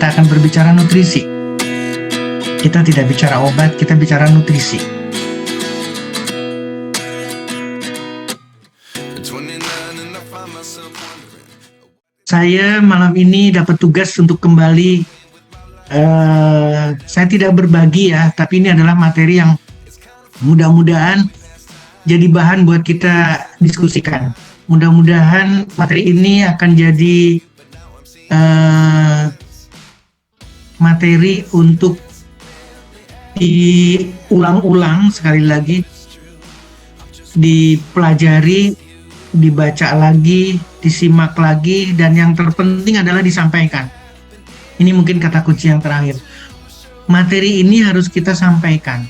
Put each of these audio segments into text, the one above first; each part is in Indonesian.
kita akan berbicara nutrisi. Kita tidak bicara obat, kita bicara nutrisi. Saya malam ini dapat tugas untuk kembali, saya tidak berbagi ya, tapi ini adalah materi yang mudah-mudahan jadi bahan buat kita diskusikan. Mudah-mudahan materi ini akan jadi materi untuk diulang-ulang sekali lagi, dipelajari, dibaca lagi, disimak lagi, dan yang terpenting adalah disampaikan. Ini mungkin kata kunci yang terakhir. Materi ini harus kita sampaikan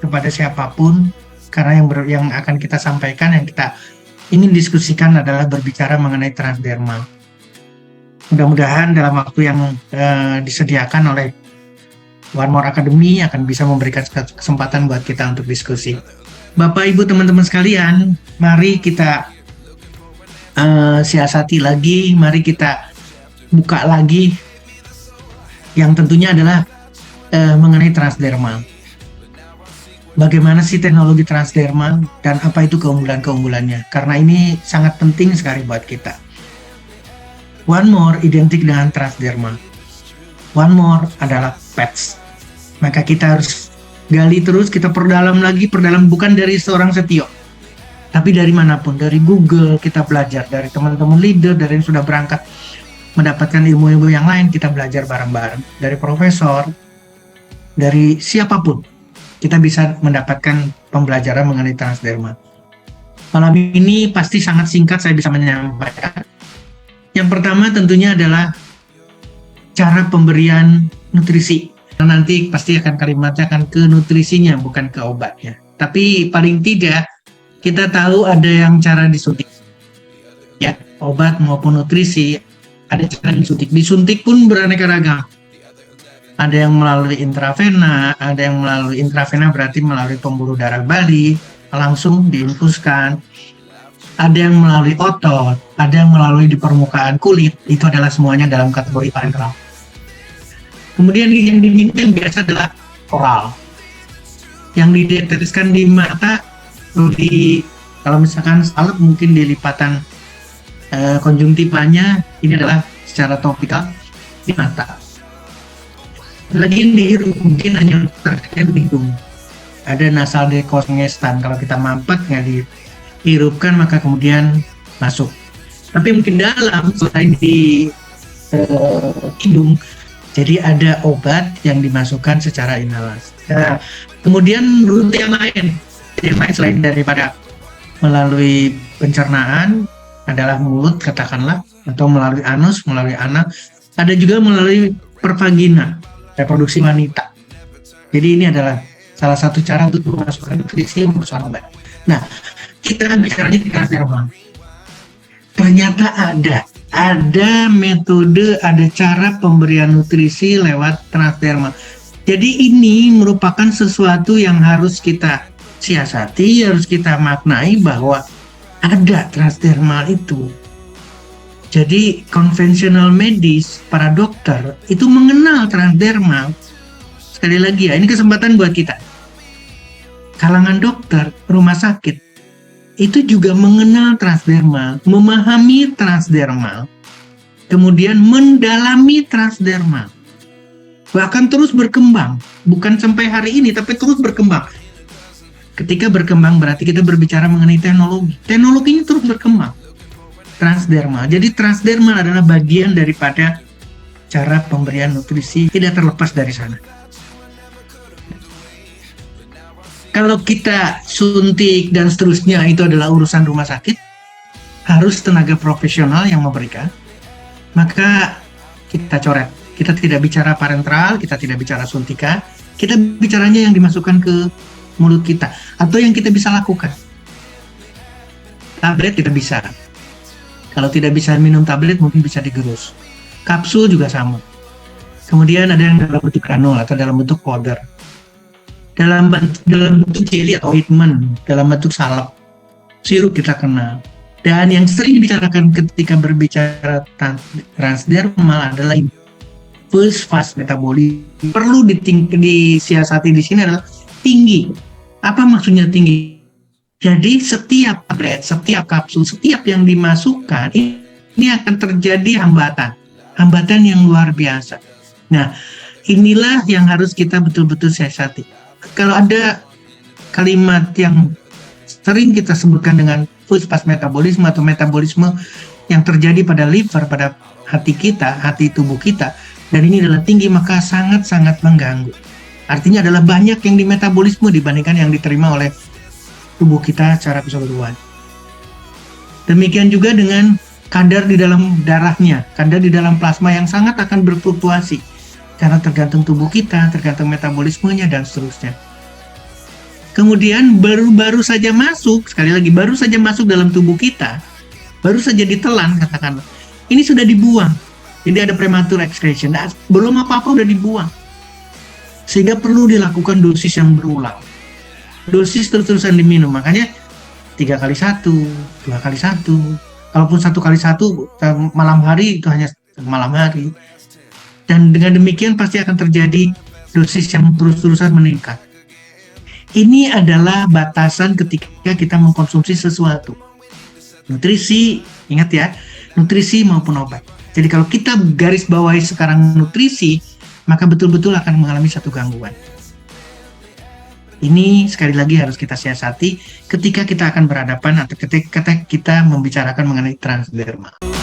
kepada siapapun, karena yang akan kita sampaikan, yang kita ingin diskusikan adalah berbicara mengenai transdermal. Mudah-mudahan dalam waktu yang disediakan oleh One More Academy akan bisa memberikan kesempatan buat kita untuk diskusi. Bapak, Ibu, teman-teman sekalian, mari kita siasati lagi, mari kita buka lagi, yang tentunya adalah mengenai transdermal. Bagaimana sih teknologi transdermal dan apa itu keunggulan-keunggulannya? Karena ini sangat penting sekali buat kita. One More identik dengan transdermal. One More adalah PETS. Maka kita harus gali terus, kita perdalam lagi, bukan dari seorang Setio, tapi dari manapun, dari Google kita belajar, dari teman-teman leader, dari yang sudah berangkat mendapatkan ilmu-ilmu yang lain, kita belajar bareng-bareng, dari profesor, dari siapapun. Kita bisa mendapatkan pembelajaran mengenai transdermal. Malam ini pasti sangat singkat saya bisa menyampaikan. Yang pertama tentunya adalah cara pemberian nutrisi. Nanti pasti akan kalimatnya akan ke nutrisinya, bukan ke obatnya. Tapi paling tidak kita tahu ada yang cara disuntik. Ya, obat maupun nutrisi ada cara disuntik. Disuntik pun beraneka ragam. Ada yang melalui intravena, ada yang melalui intravena berarti melalui pembuluh darah Bali, langsung diinfuskan. Ada yang melalui otot, ada yang melalui di permukaan kulit, itu adalah semuanya dalam kategori parenteral. Kemudian yang diminta biasa adalah oral. Yang diteteskan di mata, kalau misalkan salep mungkin di lipatan konjungtivanya, ini adalah secara topikal di mata. Lagi yang dihirup mungkin hanya terkait hidung. Ada nasal decongestan, kalau kita mampet nggak dihirupkan maka kemudian masuk. Tapi mungkin dalam selain di hidung, jadi ada obat yang dimasukkan secara inhalasi. Nah, kemudian rute yang lain selain daripada melalui pencernaan adalah mulut katakanlah, atau melalui anus, melalui anak, ada juga melalui pervagina, reproduksi wanita. Jadi ini adalah salah satu cara untuk memasukkan nutrisi persoalan obat. Nah, kita bicaranya di transdermal. Ternyata ada metode, ada cara pemberian nutrisi lewat transdermal. Jadi ini merupakan sesuatu yang harus kita siasati, harus kita maknai bahwa ada transdermal itu. Jadi konvensional medis, para dokter itu mengenal transdermal. Sekali lagi ya, ini kesempatan buat kita. Kalangan dokter, rumah sakit, itu juga mengenal transdermal, memahami transdermal, kemudian mendalami transdermal. Bahkan terus berkembang, bukan sampai hari ini, tapi terus berkembang. Ketika berkembang berarti kita berbicara mengenai teknologi. Teknologinya terus berkembang. Transdermal. Jadi transdermal adalah bagian daripada cara pemberian nutrisi, tidak terlepas dari sana. Kalau kita suntik dan seterusnya itu adalah urusan rumah sakit, harus tenaga profesional yang memberikan, maka kita coret. Kita tidak bicara parenteral, kita tidak bicara suntikan, kita bicaranya yang dimasukkan ke mulut kita, atau yang kita bisa lakukan. Tablet kita bisa. Kalau tidak bisa minum tablet, mungkin bisa digerus. Kapsul juga sama. Kemudian ada yang dalam bentuk granul atau dalam bentuk powder. Dalam bentuk jelly atau ointment, dalam bentuk salep. Sirup kita kenal. Dan yang sering dibicarakan ketika berbicara transdermal adalah first fast metabolisme perlu disiasati di sini adalah tinggi. Apa maksudnya tinggi? Jadi setiap tablet, setiap kapsul, setiap yang dimasukkan ini akan terjadi hambatan yang luar biasa. Nah, inilah yang harus kita betul-betul siasati. Kalau ada kalimat yang sering kita sebutkan dengan first fast metabolisme atau metabolisme yang terjadi pada liver, pada hati kita, hati tubuh kita, dan ini adalah tinggi, maka sangat-sangat mengganggu. Artinya adalah banyak yang di metabolisme dibandingkan yang diterima oleh tubuh kita secara keseluruhan. Demikian juga dengan kadar di dalam darahnya, kadar di dalam plasma yang sangat akan berfluktuasi karena tergantung tubuh kita, tergantung metabolismenya dan seterusnya. Kemudian baru saja masuk, sekali lagi baru saja masuk dalam tubuh kita, baru saja ditelan katakanlah, ini sudah dibuang. Jadi ada premature excretion, nah, belum apa-apa udah dibuang. Sehingga perlu dilakukan dosis yang berulang. Dosis terus-terusan diminum, makanya 3x1, 2x1. Kalaupun 1x1 malam hari itu hanya malam hari. Dan dengan demikian pasti akan terjadi dosis yang terus-terusan meningkat. Ini adalah batasan ketika kita mengkonsumsi sesuatu. Nutrisi, ingat ya, nutrisi maupun obat. Jadi kalau kita garis bawahi sekarang nutrisi, maka betul-betul akan mengalami satu gangguan. Ini sekali lagi harus kita siasati ketika kita akan berhadapan atau ketika kita membicarakan mengenai transdermal.